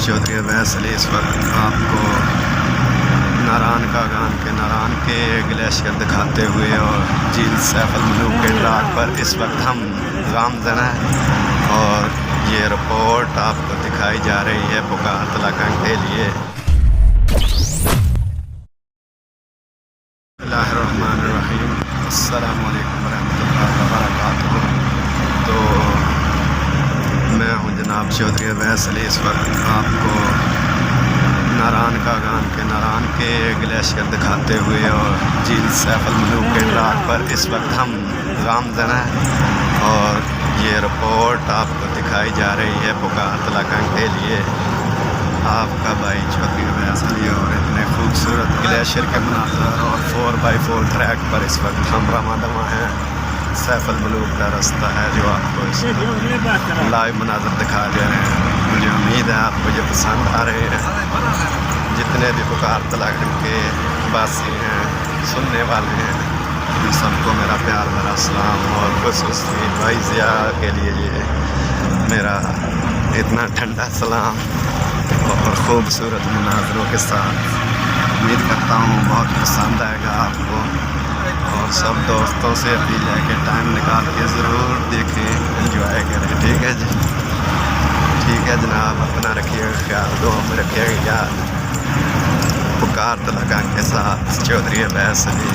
चौधरी वैसली इस वक्त आपको नारायण कागान के नारायण के ग्लेशियर दिखाते हुए और झील सैफुल मलूक के ट्रैक पर इस वक्त हम गामजन हैं और ये रिपोर्ट आपको दिखाई जा रही है पुकार तलाकन के लिए। बिस्मिल्लाहिर्रहमानिर्रहीम, अस्सलामु अलैकुम वरहमतुल्लाहि वबरकातुहू। तो मैं हूँ जनाब चौधरी वैसली इस वक्त आपको नारायण कागान के नारायण के ग्लेशियर दिखाते हुए और झील सैफुल मलूक के ट्रैक पर इस वक्त हम गामजन हैं और ये रिपोर्ट आपको दिखाई जा रही है पुकार तलाकन के लिए। आपका भाई चौधरी वैसली और इतने खूबसूरत ग्लेशियर के मनाज़र और 4x4 ट्रैक पर इस वक्त हम रमादमा हैं। सैफुल मलूक का रास्ता है जो आपको इस लाइव मनाज़र दिखा दे रहे हैं। मुझे उम्मीद है आपको ये पसंद आ रहे हैं। जितने भी पुकार तलाकन के वासी हैं, सुनने वाले हैं, उन सबको मेरा प्यार भरा सलाम और खुसूसी भाई ज़िया के लिए ये मेरा इतना ठंडा सलाम और ख़ूबसूरत मुनाज़रों के साथ। उम्मीद करता हूँ बहुत पसंद आएगा आपको और सब दोस्तों से अपील है कि टाइम निकाल के ज़रूर देखें, एंजॉय करें। ठीक है जी, ठीक है जनाब, अपना रखिएगा ख्याल, दुआ में रखिएगा याद। पुकार तलाकन के साथ चौधरी वैसली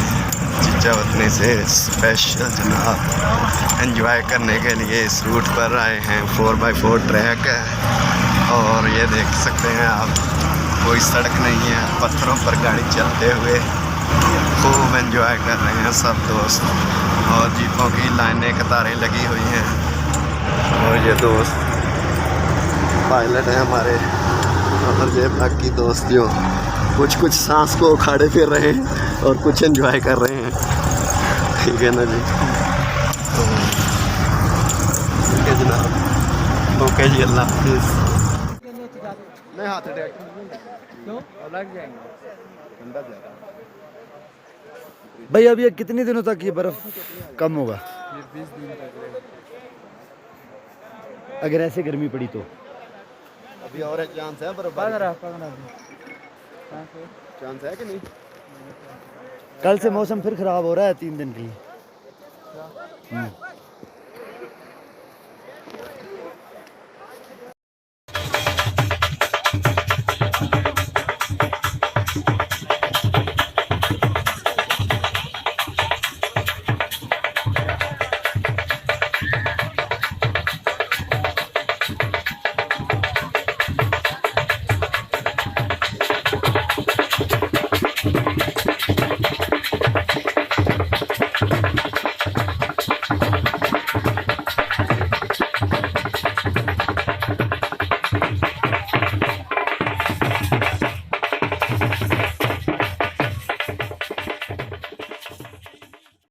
चीचा वतनी से स्पेशल जनाब एंजॉय करने के लिए इस रूट पर आए हैं। 4x4 ट्रैक है और ये देख सकते हैं आप, कोई सड़क नहीं है, पत्थरों पर गाड़ी चलते हुए खूब एंजॉय कर रहे हैं सब दोस्त और जीपों की लाइनें कतारें लगी हुई हैं और ये दोस्त पायलट हैं हमारे और ये बाकी दोस्तियों कुछ सांस को उखाड़े फिर रहे हैं और कुछ एंजॉय कर रहे हैं। ठीक है ना जी, तो ठीक है जनाब, ओके जी, अल्लाह हाफिज़। नहीं हाथ लग जाएंगे भाई। अब ये कितने दिनों तक ये बर्फ कम होगा? 20 दिन तक। अगर ऐसे गर्मी पड़ी तो अभी और एक चांस है, बर्फ चांस है कि नहीं? कल से मौसम फिर ख़राब हो रहा है 3 दिन के लिए।